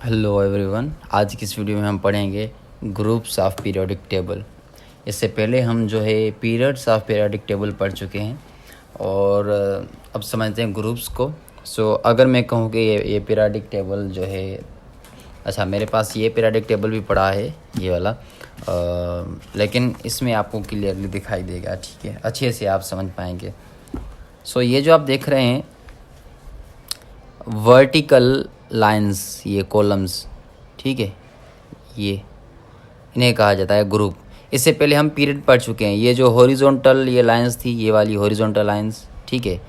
Hello everyone, आज की इस वीडियो में हम पढ़ेंगे ग्रुप्स ऑफ पीरियोडिक टेबल। इससे पहले हम जो है पीरियड्स ऑफ पीरियोडिक टेबल पढ़ चुके हैं और अब समझते हैं ग्रुप्स को। अगर मैं कहूँ कि ये पीरियोडिक टेबल जो है, अच्छा मेरे पास ये पीरियोडिक टेबल भी पड़ा है ये वाला, लेकिन इसमें आपको क्लियरली दिखाई देगा, ठीक है, अच्छे से आप समझ पाएंगे। ये जो आप देख रहे हैं वर्टिकल लाइंस, ये कॉलम्स, ठीक है, ये इन्हें कहा जाता है ग्रुप। इससे पहले हम पीरियड पढ़ चुके हैं। ये जो हॉरिजॉन्टल ये लाइंस थी, ये वाली हॉरिजॉन्टल लाइंस, ठीक है,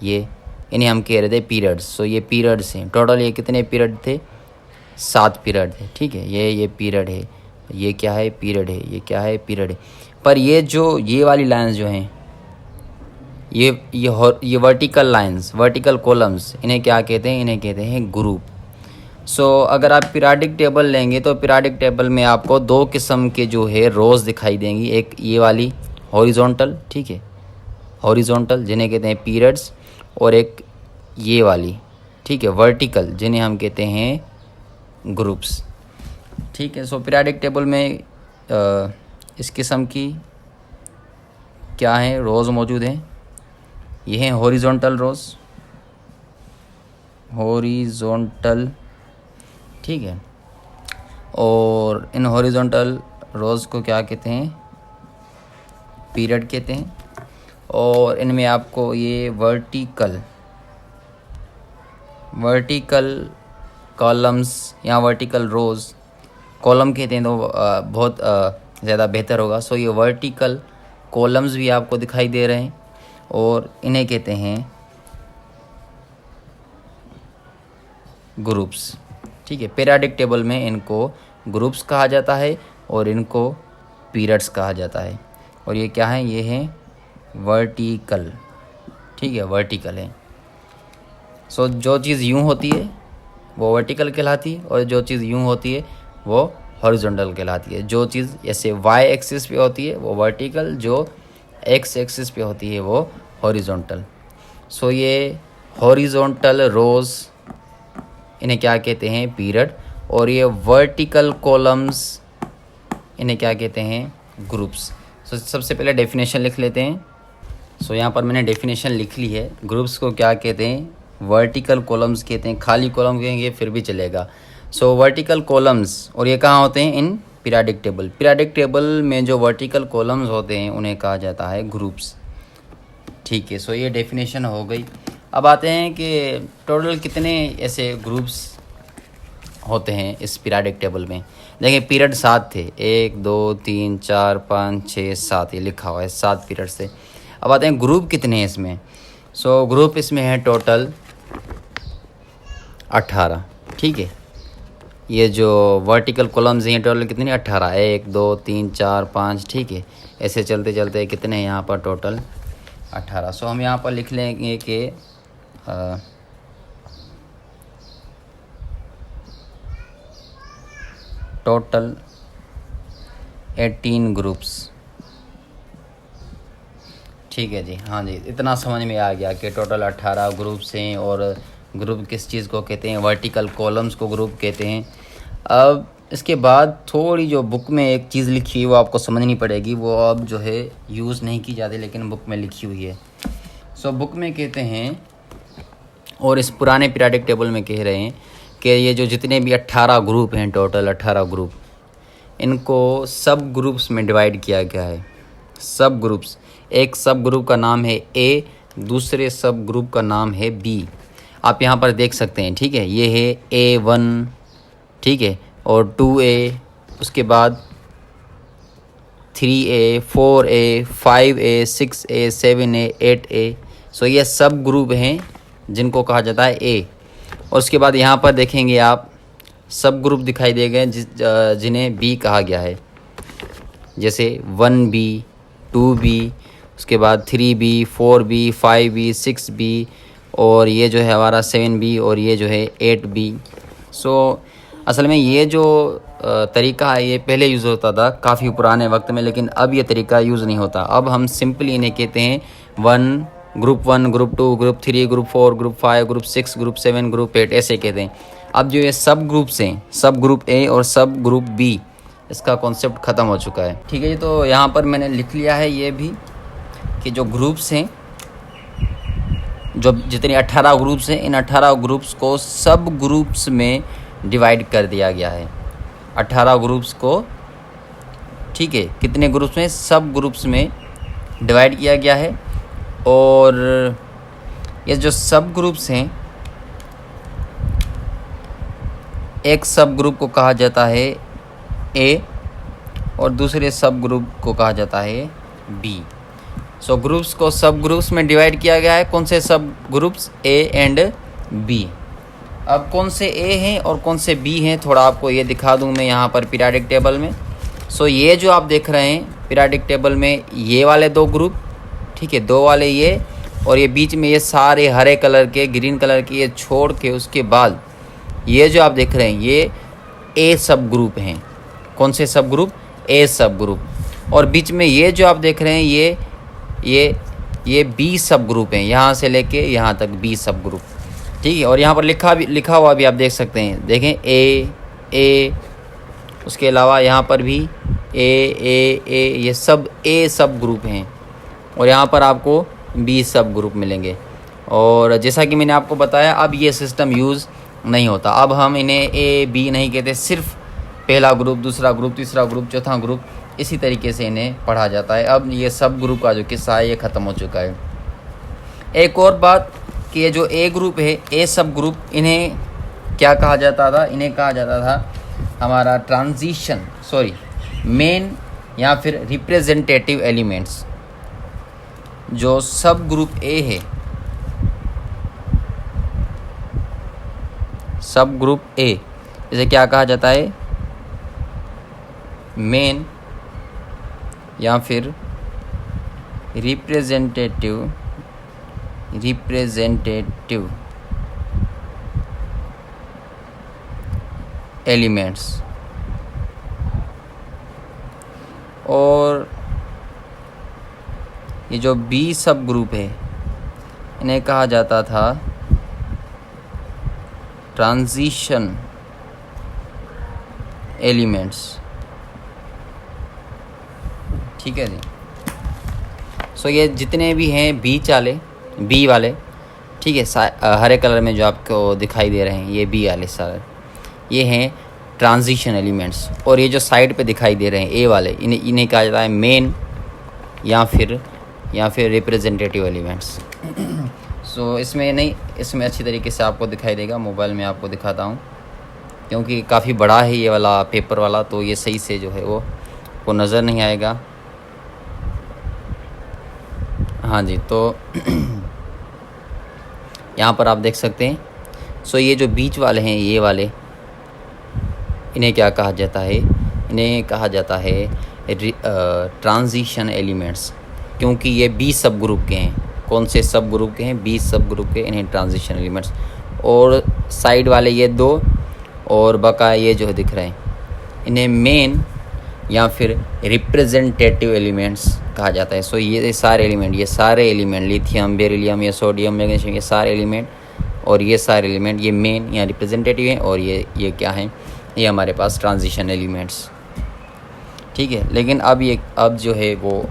ये इन्हें हम कह रहे थे पीरियड्स। ये पीरियड्स हैं। टोटल ये कितने पीरियड थे? 7 पीरियड थे, ठीक है। ये पीरियड है, ये क्या है? पीरियड है, ये क्या है? पीरियड है। पर ये वाली लाइंस जो हैं, ये वर्टिकल लाइंस, वर्टिकल कॉलम्स, इन्हें क्या कहते हैं? इन्हें कहते हैं ग्रुप। अगर आप पीरियोडिक टेबल लेंगे तो पीरियोडिक टेबल में आपको 2 किस्म के जो है रोज़ दिखाई देंगी। एक ये वाली हॉरिजॉन्टल, ठीक है, हॉरिजॉन्टल जिन्हें कहते हैं पीरियड्स, और एक ये वाली, ठीक है, वर्टिकल, जिन्हें हम कहते हैं ग्रुप्स, ठीक है। पीरियोडिक टेबल में इस किस्म की क्या है रोज़ मौजूद हैं। ये हैं हॉरिजॉन्टल रोज़, हॉरिजॉन्टल, ठीक है। और इन हॉरिजॉन्टल रोज़ को क्या कहते हैं? पीरियड कहते हैं। और इनमें आपको ये वर्टिकल कॉलम्स या वर्टिकल रोज़, कॉलम कहते हैं तो बहुत ज़्यादा बेहतर होगा। ये वर्टिकल कॉलम्स भी आपको दिखाई दे रहे हैं और इन्हें कहते हैं ग्रुप्स, ठीक है। पीरियोडिक टेबल में इनको ग्रुप्स कहा जाता है और इनको पीरियड्स कहा जाता है। और ये क्या है? ये हैं वर्टिकल, ठीक है, वर्टिकल है। जो चीज़ यूँ होती है वो वर्टिकल कहलाती है और जो चीज़ यूँ होती है वो हॉरिजॉन्टल कहलाती है। जो चीज़ जैसे वाई एक्सिस पे होती है वो वर्टिकल, जो एक्स एक्सिस पे होती है वो हॉरिजॉन्टल। ये हॉरिजॉन्टल रोज़, इन्हें क्या कहते हैं? पीरियड। और ये वर्टिकल कॉलम्स, इन्हें क्या कहते हैं? ग्रुप्स। सबसे पहले डेफिनेशन लिख लेते हैं। यहाँ पर मैंने डेफिनेशन लिख ली है। ग्रुप्स को क्या कहते हैं? वर्टिकल कॉलम्स कहते हैं। खाली कॉलम कहेंगे फिर भी चलेगा। वर्टिकल कॉलम्स, और ये कहाँ होते हैं? In periodic table. Periodic table में जो वर्टिकल कॉलम्स होते हैं उन्हें कहा जाता है ग्रुप्स, ठीक है। ये डेफिनेशन हो गई। अब आते हैं कि टोटल कितने ऐसे ग्रुप्स होते हैं इस पीरियोडिक टेबल में। देखिए पीरियड 7 थे, 1 2 3 4 5 6 7, ये लिखा हुआ है 7 पीरियड से। अब आते हैं ग्रुप कितने हैं इसमें। ग्रुप इसमें है टोटल 18, ठीक है। ये जो वर्टिकल कॉलम्स हैं टोटल कितने? 18, 1 2 3 4 5, ठीक है। ऐसे चलते चलते कितने हैं यहाँ पर? टोटल 18। हम यहाँ पर लिख लेंगे कि टोटल 18 ग्रुप्स, ठीक है जी। हाँ जी, इतना समझ में आ गया कि टोटल 18 ग्रुप्स हैं। और ग्रुप किस चीज़ को कहते हैं? वर्टिकल कॉलम्स को ग्रुप कहते हैं। अब इसके बाद थोड़ी जो बुक में एक चीज़ लिखी हुई है वो आपको समझनी पड़ेगी। वो अब जो है यूज़ नहीं की जाती लेकिन बुक में लिखी हुई है। बुक में कहते हैं, और इस पुराने पीरियोडिक टेबल में कह रहे हैं कि ये जो जितने भी 18 ग्रुप हैं, टोटल 18 ग्रुप, इनको सब ग्रुप्स में डिवाइड किया गया है। सब ग्रुप्स, एक सब ग्रुप का नाम है ए, दूसरे सब ग्रुप का नाम है बी। आप यहाँ पर देख सकते हैं, ठीक है। ये है A1, ठीक है, और 2A, उसके बाद 3A 4A 5A 6A 7A 8A। ये सब ग्रुप हैं जिनको कहा जाता है ए। और उसके बाद यहाँ पर देखेंगे आप सब ग्रुप दिखाई दे गए जिन्हें बी कहा गया है, जैसे 1B 2B, उसके बाद 3B 4B 5B 6B, और ये जो है हमारा 7B, और ये जो है 8B। असल में ये जो तरीका है ये पहले यूज़ होता था काफ़ी पुराने वक्त में, लेकिन अब ये तरीका यूज़ नहीं होता। अब हम सिंपली इन्हें कहते हैं group 1, group 2, group 3, group 4, group 5, group 6, group 7, group 8, ऐसे कहते हैं। अब जो ये सब ग्रुप्स हैं, सब ग्रुप ए और सब ग्रुप बी, इसका कॉन्सेप्ट ख़त्म हो चुका है। ठीक है जी, तो यहाँ पर मैंने लिख लिया है ये भी कि जो ग्रुप्स हैं, जो जितने 18 ग्रुप्स हैं, इन 18 ग्रुप्स को सब ग्रुप्स में डिवाइड कर दिया गया है। 18 ग्रुप्स को, ठीक है, कितने ग्रुप्स में? सब ग्रुप्स में डिवाइड किया गया है। और ये जो सब ग्रुप्स हैं, एक सब ग्रुप को कहा जाता है ए और दूसरे सब ग्रुप को कहा जाता है बी। सो ग्रुप्स को सब ग्रुप्स में डिवाइड किया गया है। कौन से सब ग्रुप्स? A and B. अब कौन से ए हैं और कौन से बी हैं, थोड़ा आपको ये दिखा दूं मैं यहाँ पर पीरियोडिक टेबल में। सो ये जो आप देख रहे हैं पीरियोडिक टेबल में, ये वाले दो ग्रुप, ठीक है, दो वाले ये, और ये बीच में ये सारे हरे कलर के, ग्रीन कलर के, ये छोड़ के उसके बाद ये जो आप देख रहे हैं ये ए सब ग्रुप हैं। कौन से सब ग्रुप? ए सब ग्रुप। और बीच में ये जो आप देख रहे हैं ये बी सब ग्रुप हैं, यहाँ से लेके यहाँ तक बी सब ग्रुप, ठीक है। और यहाँ पर लिखा हुआ भी आप देख सकते हैं, देखें ए, उसके अलावा यहाँ पर भी ए, ये सब ए सब ग्रुप हैं। और यहाँ पर आपको बी सब ग्रुप मिलेंगे। और जैसा कि मैंने आपको बताया, अब ये सिस्टम यूज़ नहीं होता। अब हम इन्हें ए बी नहीं कहते, सिर्फ पहला ग्रुप, दूसरा ग्रुप, तीसरा ग्रुप, चौथा ग्रुप, इसी तरीके से इन्हें पढ़ा जाता है। अब ये सब ग्रुप का जो किस्सा है ये ख़त्म हो चुका है। एक और बात कि ये जो ए ग्रुप है, ए सब ग्रुप, इन्हें क्या कहा जाता था? इन्हें कहा जाता था हमारा मेन या फिर रिप्रेजेंटेटिव एलिमेंट्स। जो सब ग्रुप ए है, सब ग्रुप ए, इसे क्या कहा जाता है? मेन या फिर रिप्रेजेंटेटिव एलिमेंट्स। और ये जो बी सब ग्रुप है, इन्हें कहा जाता था ट्रांजिशन एलिमेंट्स, ठीक है जी। सो ये जितने भी हैं बी वाले, ठीक है, हरे कलर में जो आपको दिखाई दे रहे हैं ये बी वाले सारे, ये हैं ट्रांजिशन एलिमेंट्स। और ये जो साइड पे दिखाई दे रहे हैं ए वाले, इन्हें कहा जाता है मेन या फिर रिप्रेजेंटेटिव एलिमेंट्स। सो इसमें अच्छी तरीके से आपको दिखाई देगा, मोबाइल में आपको दिखाता हूँ, क्योंकि काफ़ी बड़ा है ये वाला पेपर वाला, तो ये सही से जो है वो आपको नज़र नहीं आएगा। हाँ जी, तो यहाँ पर आप देख सकते हैं। सो ये जो बीच वाले हैं, ये वाले, इन्हें क्या कहा जाता है? इन्हें कहा जाता है ट्रांजिशन एलिमेंट्स, क्योंकि ये बी सब ग्रुप के हैं। कौन से सब ग्रुप के हैं? बी सब ग्रुप के, इन्हें ट्रांजिशन एलिमेंट्स। और साइड वाले ये दो और बकाया ये जो दिख रहे हैं, इन्हें मेन या फिर रिप्रेजेंटेटिव एलिमेंट्स कहा जाता है। सो ये सारे एलिमेंट लिथियम, बेरिलियम, या सोडियम, मैग्नीशियम, ये सारे एलिमेंट और ये सारे एलिमेंट ये मेन या रिप्रेजेंटेटिव हैं। और ये क्या हैं? ये हमारे पास ट्रांजिशन एलिमेंट्स, ठीक है। लेकिन अब जो है वो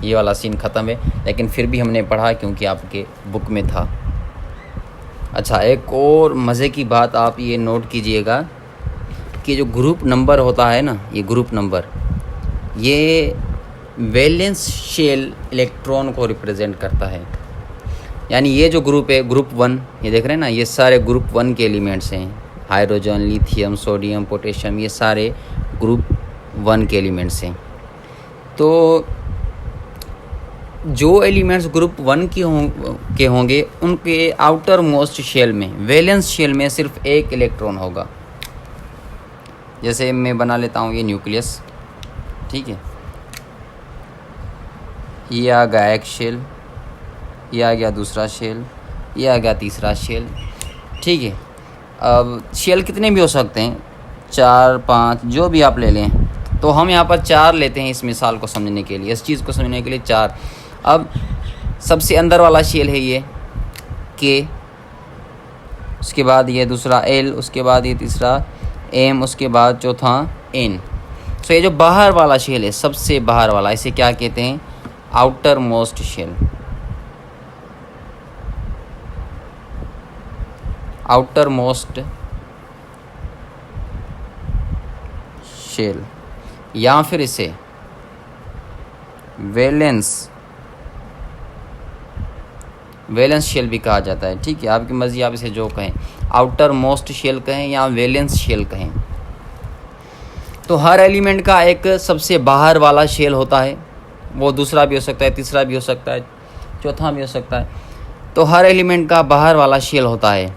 ये वाला सीन ख़त्म है, लेकिन फिर भी हमने पढ़ा क्योंकि आपके बुक में था। अच्छा, एक और मज़े की बात आप ये नोट कीजिएगा कि जो ग्रुप नंबर होता है ना, ये ग्रुप नंबर, ये वैलेंस शेल इलेक्ट्रॉन को रिप्रेजेंट करता है। यानी ये जो ग्रुप है, ग्रुप 1, ये देख रहे हैं ना, ये सारे ग्रुप 1 के एलिमेंट्स हैं। हाइड्रोजन, लिथियम, सोडियम, पोटेशियम, ये सारे ग्रुप 1 के एलिमेंट्स हैं। तो जो एलिमेंट्स ग्रुप 1 के होंगे, उनके आउटर मोस्ट शेल में, वैलेंस शेल में सिर्फ एक इलेक्ट्रॉन होगा। जैसे मैं बना लेता हूँ ये न्यूक्लियस, ठीक है, ये आ गया एक शेल, ये आ गया दूसरा शेल, ये आ गया तीसरा शेल, ठीक है। अब शेल कितने भी हो सकते हैं, 4, 5, जो भी आप ले लें। तो हम यहाँ पर 4 लेते हैं इस मिसाल को समझने के लिए, इस चीज़ को समझने के लिए 4। अब सबसे अंदर वाला शेल है ये के, उसके बाद ये दूसरा L, उसके बाद ये तीसरा M, उसके बाद चौथा N। सो ये जो बाहर वाला शेल है, सबसे बाहर वाला, इसे क्या कहते हैं? Outermost shell. Outermost shell, या फिर इसे वैलेंस शेल भी कहा जाता है। ठीक है, आपकी मर्जी, आप इसे जो कहें, आउटर मोस्ट शेल कहें या वैलेंस शेल कहें। तो हर एलिमेंट का एक सबसे बाहर वाला शेल होता है, वो दूसरा भी हो सकता है, तीसरा भी हो सकता है, चौथा भी हो सकता है। तो हर एलिमेंट का बाहर वाला शेल होता है,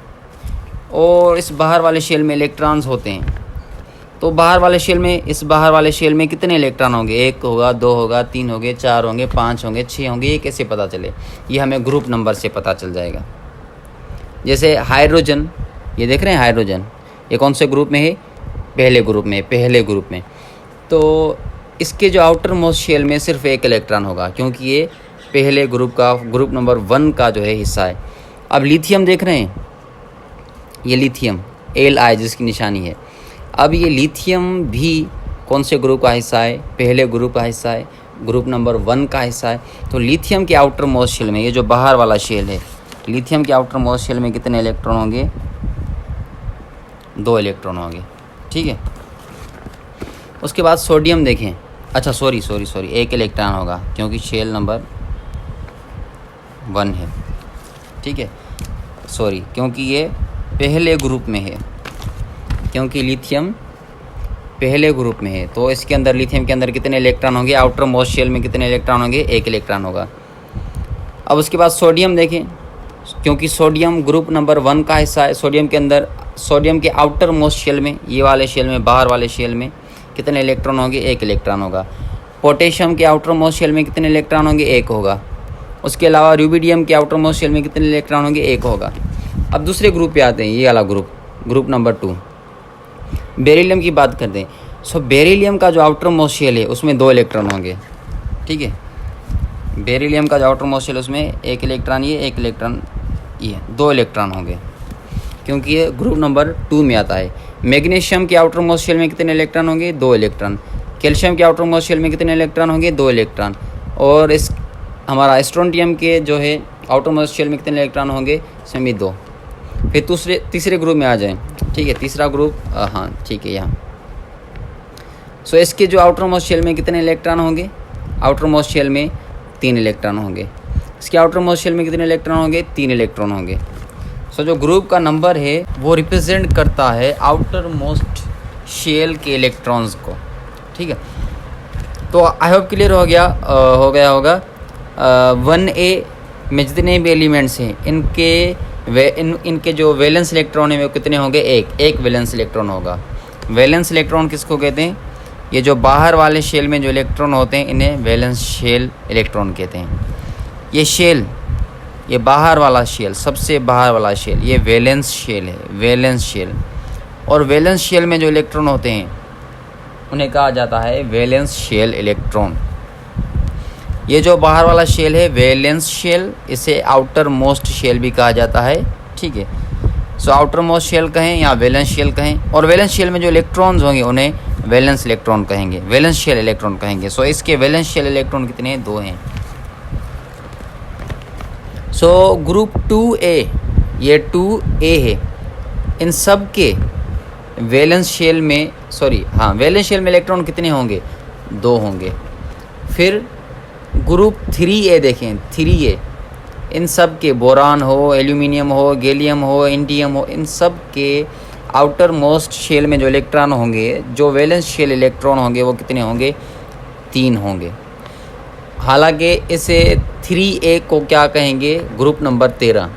और इस बाहर वाले शेल में इलेक्ट्रॉन्स होते हैं। तो बाहर वाले शेल में, इस बाहर वाले शेल में कितने इलेक्ट्रॉन होंगे? 1 होगा, 2 होगा, 3 होंगे, 4 होंगे, 5 होंगे, 6 होंगे। ये कैसे पता चले? ये हमें ग्रुप नंबर से पता चल जाएगा। जैसे हाइड्रोजन, ये देख रहे हैं हाइड्रोजन, ये कौन से ग्रुप में है? पहले ग्रुप में। तो इसके जो आउटर मोस्ट शेल में सिर्फ 1 इलेक्ट्रॉन होगा, क्योंकि ये पहले ग्रुप का, ग्रुप नंबर 1 का जो है हिस्सा है। अब लिथियम देख रहे हैं, ये लिथियम Li जिसकी निशानी है। अब ये लिथियम भी कौन से ग्रुप का हिस्सा है? पहले ग्रुप का हिस्सा है, ग्रुप नंबर 1 का हिस्सा है। तो लिथियम के आउटर मोस्ट शेल में, ये जो बाहर वाला शेल है, लिथियम के आउटर मोस्ट शेल में कितने इलेक्ट्रॉन होंगे? 2 इलेक्ट्रॉन होंगे। ठीक है, उसके बाद सोडियम देखें। अच्छा सॉरी 1 इलेक्ट्रॉन होगा, क्योंकि शेल नंबर 1 है। ठीक है, सॉरी, क्योंकि ये पहले ग्रुप में है, क्योंकि लिथियम पहले ग्रुप में है। तो इसके अंदर, लिथियम के अंदर कितने इलेक्ट्रॉन होंगे? आउटर मोस्ट शेल में कितने इलेक्ट्रॉन होंगे? 1 इलेक्ट्रॉन होगा। अब उसके बाद सोडियम देखें, क्योंकि सोडियम ग्रुप नंबर 1 का हिस्सा है। सोडियम के अंदर, सोडियम के आउटर मोस्ट शेल में, ये वाले शेल में, बाहर वाले शेल में कितने इलेक्ट्रॉन होंगे? 1 इलेक्ट्रॉन होगा। पोटेशियम के आउटर मोस्ट शेल में कितने इलेक्ट्रॉन होंगे? 1 होगा। उसके अलावा रूबिडियम के आउटर मोस्ट शेल में कितने इलेक्ट्रॉन होंगे? 1 होगा। अब दूसरे ग्रुप पे आते हैं, ये वाला ग्रुप नंबर 2, बेरिलियम की बात करते हैं। सो बेरिलियम का जो आउटर मोस्ट शेल है, उसमें 2 इलेक्ट्रॉन होंगे। ठीक है, बेरिलियम का जो आउटर मोस्ट शेल, उसमें 1 इलेक्ट्रॉन ये, 1 इलेक्ट्रॉन ये, 2 इलेक्ट्रॉन होंगे, क्योंकि ये ग्रुप नंबर 2 में आता है। मैग्नीशियम के आउटर मोस्ट शेल में कितने इलेक्ट्रॉन होंगे? 2 इलेक्ट्रॉन। कैल्शियम के आउटर मोस्ट शेल में कितने इलेक्ट्रॉन होंगे? 2 इलेक्ट्रॉन। और इस हमारा स्ट्रोंटियम के जो है आउटर मोस्ट शेल में कितने इलेक्ट्रॉन होंगे? इसमें 2। फिर तीसरे ग्रुप में आ जाएं। ठीक है, तीसरा ग्रुप, हाँ ठीक है, यहाँ। सो इसके जो आउटर मोस्ट शेल में कितने इलेक्ट्रॉन होंगे? आउटर मोस्ट शेल में 3 इलेक्ट्रॉन होंगे। इसके आउटर मोस्ट शेल में कितने इलेक्ट्रॉन होंगे? 3 इलेक्ट्रॉन होंगे। सो जो ग्रुप का नंबर है वो रिप्रेजेंट करता है आउटर मोस्ट शेल के इलेक्ट्रॉन्स को। ठीक है, तो आई होप क्लियर हो गया होगा। 1A में जितने भी एलिमेंट्स हैं, इनके जो वैलेंस इलेक्ट्रॉन है वो कितने होंगे? 1 वैलेंस इलेक्ट्रॉन होगा। वैलेंस इलेक्ट्रॉन किसको कहते हैं? ये जो बाहर वाले शेल में जो इलेक्ट्रॉन होते हैं, इन्हें वैलेंस शेल इलेक्ट्रॉन कहते हैं। ये शेल, ये बाहर वाला शेल, सबसे बाहर वाला शेल, ये वैलेंस शेल है, वैलेंस शेल। और वैलेंस शेल में जो इलेक्ट्रॉन होते हैं उन्हें कहा जाता है वैलेंस शेल इलेक्ट्रॉन। ये जो बाहर वाला शेल है वैलेंस शेल, इसे आउटर मोस्ट शेल भी कहा जाता है। ठीक है, सो आउटर मोस्ट शेल कहें या वैलेंस शेल कहें, और वैलेंस शेल में जो इलेक्ट्रॉन्स होंगे उन्हें वैलेंस इलेक्ट्रॉन कहेंगे, वैलेंस शेल इलेक्ट्रॉन कहेंगे। सो इसके वैलेंस शेल इलेक्ट्रॉन कितने हैं? 2 हैं। सो ग्रुप 2A, ये 2A है, इन सब के वैलेंस शेल में, वैलेंस शेल में इलेक्ट्रॉन कितने होंगे? 2 होंगे। फिर ग्रुप 3A देखें, 3A, इन सब के बोरान हो, एल्यूमिनियम हो, गैलियम हो, इंडियम हो, इन सब के आउटर मोस्ट शेल में जो इलेक्ट्रॉन होंगे, जो वैलेंस शेल इलेक्ट्रॉन होंगे, वो कितने होंगे? 3 होंगे। हालांकि इसे 3A को क्या कहेंगे? Group number 13।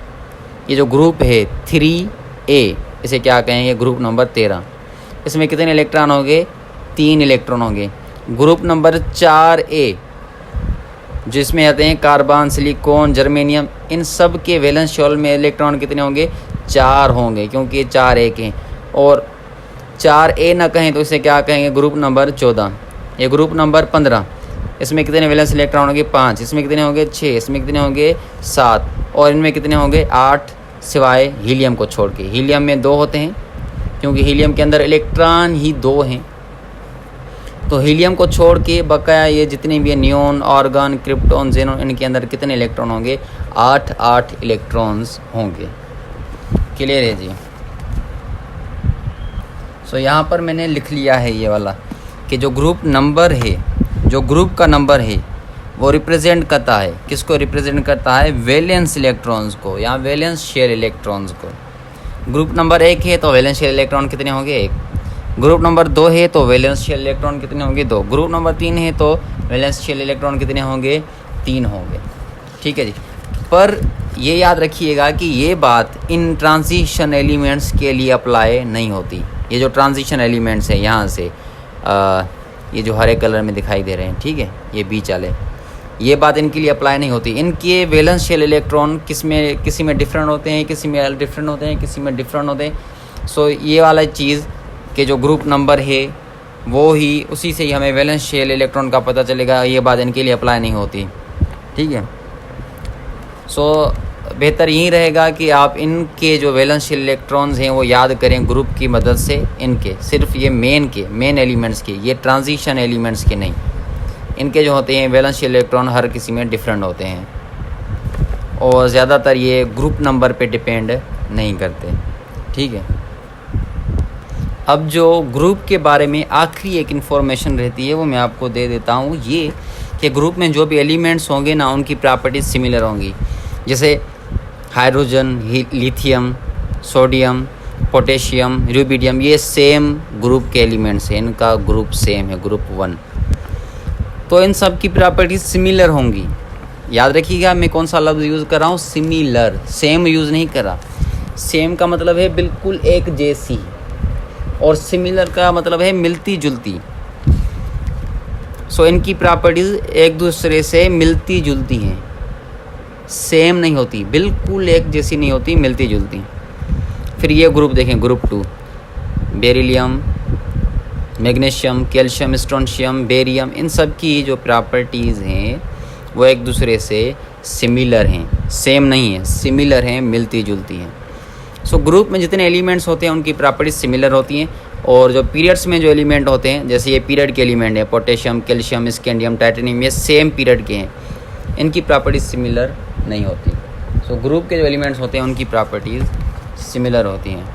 ये जो ग्रुप है 3A, इसे क्या कहेंगे? Group number 13। इसमें कितने इलेक्ट्रॉन होंगे? 3 इलेक्ट्रॉन होंगे। ग्रुप नंबर 4A, जिसमें आते हैं कार्बन, सिलिकॉन, जर्मेनियम, इन सब के वैलेंस शेल में इलेक्ट्रॉन कितने होंगे? 4 होंगे, क्योंकि ये 4A के हैं। और 4A ना कहें तो इसे क्या कहेंगे? Group number 14। ये ग्रुप नंबर 15, इसमें कितने वैलेंस इलेक्ट्रॉन होंगे? 5। इसमें कितने होंगे? 6। इसमें कितने होंगे? 7। और इनमें कितने होंगे? 8, सिवाय हीलियम को छोड़ के। हीलियम में 2 होते हैं क्योंकि हीलियम के अंदर इलेक्ट्रॉन ही 2 हैं। तो हीलियम को छोड़ के बकाया ये जितने भी नियॉन, आर्गन, क्रिप्टॉन, जेनॉन, इनके अंदर कितने इलेक्ट्रॉन होंगे? 8 इलेक्ट्रॉन्स होंगे। क्लियर है जी? सो यहाँ पर मैंने लिख लिया है ये वाला कि जो ग्रुप नंबर है, जो ग्रुप का नंबर है वो रिप्रेजेंट करता है, किसको रिप्रेजेंट करता है? वैलेंस इलेक्ट्रॉन्स को, या वैलेंस शेल इलेक्ट्रॉन्स को। ग्रुप नंबर 1 है तो वैलेंस शेल इलेक्ट्रॉन कितने होंगे? 1। ग्रुप नंबर 2 है तो वैलेंस शेल इलेक्ट्रॉन कितने होंगे? 2। ग्रुप नंबर 3 है तो वैलेंस शेल इलेक्ट्रॉन कितने होंगे? 3 होंगे। ठीक है जी। पर ये याद रखिएगा कि ये बात इन ट्रांजिशन एलिमेंट्स के लिए अप्लाई नहीं होती। ये जो ट्रांजिशन एलिमेंट्स हैं यहाँ से ये जो हरे कलर में दिखाई दे रहे हैं, ठीक है, ये बीच वाले, ये बात इनके लिए अप्लाई नहीं होती। इनके वैलेंस शेल इलेक्ट्रॉन किसी में डिफरेंट होते हैं, किसी में डिफरेंट होते हैं, किसी में डिफरेंट होते हैं। सो ये वाला चीज़ कि जो ग्रुप नंबर है वो ही, उसी से ही हमें वैलेंस शेल इलेक्ट्रॉन का पता चलेगा, ये बात इनके लिए अप्लाई नहीं होती। ठीक है। सो बेहतर यही रहेगा कि आप इनके जो वैलेंस शेल इलेक्ट्रॉन्स हैं वो याद करें ग्रुप की मदद से। इनके सिर्फ ये मेन एलिमेंट्स के, ये ट्रांजिशन एलिमेंट्स के नहीं। इनके जो होते हैं वैलेंस शेल इलेक्ट्रॉन हर किसी में डिफरेंट होते हैं और ज़्यादातर ये ग्रुप नंबर पे डिपेंड नहीं करते। ठीक है। अब जो ग्रुप के बारे में आखिरी एक इन्फॉर्मेशन रहती है वो मैं आपको दे देता हूँ, ये कि ग्रुप में जो भी एलिमेंट्स होंगे ना उनकी प्रॉपर्टीज़ सिमिलर होंगी। जैसे hydrogen, lithium, sodium, potassium, rubidium, ये सेम ग्रुप के एलिमेंट्स हैं, इनका ग्रुप सेम है, ग्रुप 1। तो इन सब की प्रॉपर्टीज़ सिमिलर होंगी। याद रखिएगा मैं कौन सा लफ्ज़ यूज़ कर रहा हूँ? सिमिलर। सेम यूज़ नहीं कर रहा। सेम का मतलब है बिल्कुल एक जैसी, और सिमिलर का मतलब है मिलती जुलती। सो इनकी प्रॉपर्टीज़ एक दूसरे से मिलती जुलती हैं, सेम नहीं होती, बिल्कुल एक जैसी नहीं होती, मिलती जुलती। फिर ये ग्रुप देखें, group 2, beryllium, magnesium, calcium, strontium, barium, इन सब की जो प्रॉपर्टीज़ हैं वो एक दूसरे से सिमिलर हैं, सेम नहीं है, सिमिलर हैं, मिलती जुलती हैं। सो ग्रुप में जितने एलिमेंट्स होते हैं उनकी प्रॉपर्टीज सिमिलर होती हैं, और जो पीरियड्स में जो एलिमेंट होते हैं, जैसे ये पीरियड के एलिमेंट हैं, पोटेशियम, कैल्शियम, स्कैंडियम, टाइटेनियम, ये सेम पीरियड के हैं, इनकी प्रॉपर्टीज सिमिलर नहीं होती। सो ग्रुप के जो एलिमेंट्स होते हैं उनकी प्रॉपर्टीज़ सिमिलर होती हैं।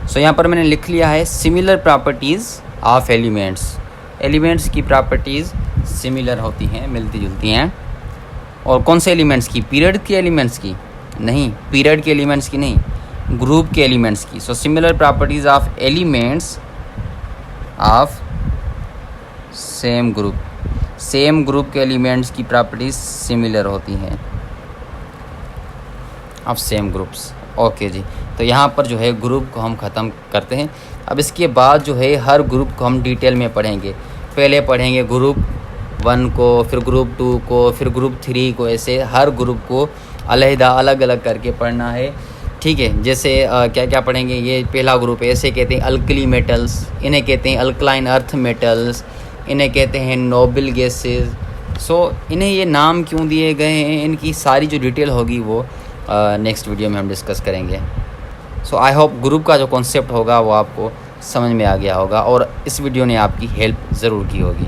सो यहाँ पर मैंने लिख लिया है similar properties of elements. Elements की प्रॉपर्टीज़ सिमिलर होती हैं, मिलती जुलती हैं। और कौन से एलिमेंट्स की? पीरियड के एलिमेंट्स की नहीं, पीरियड के एलिमेंट्स की नहीं, ग्रुप के एलिमेंट्स की। So similar properties of elements of same group, same group के एलिमेंट्स की प्रॉपर्टीज सिमिलर होती हैं ऑफ सेम ग्रुप्स। ओके जी। तो यहाँ पर जो है ग्रुप को हम ख़त्म करते हैं। अब इसके बाद जो है हर ग्रुप को हम डिटेल में पढ़ेंगे। पहले पढ़ेंगे ग्रुप 1 को, फिर ग्रुप 2 को, फिर ग्रुप 3 को, ऐसे हर ग्रुप को अलग अलग करके पढ़ना है। ठीक है। जैसे क्या क्या पढ़ेंगे? ये पहला ग्रुप है, ऐसे कहते हैं अल्कली मेटल्स, इन्हें कहते हैं अल्कलाइन अर्थ मेटल्स, इन्हें कहते हैं नोबल गैसेस। सो इन्हें ये नाम क्यों दिए गए हैं, इनकी सारी जो डिटेल होगी वो नेक्स्ट वीडियो में हम डिस्कस करेंगे। सो आई होप ग्रुप का जो कॉन्सेप्ट होगा वो आपको समझ में आ गया होगा और इस वीडियो ने आपकी हेल्प ज़रूर की होगी।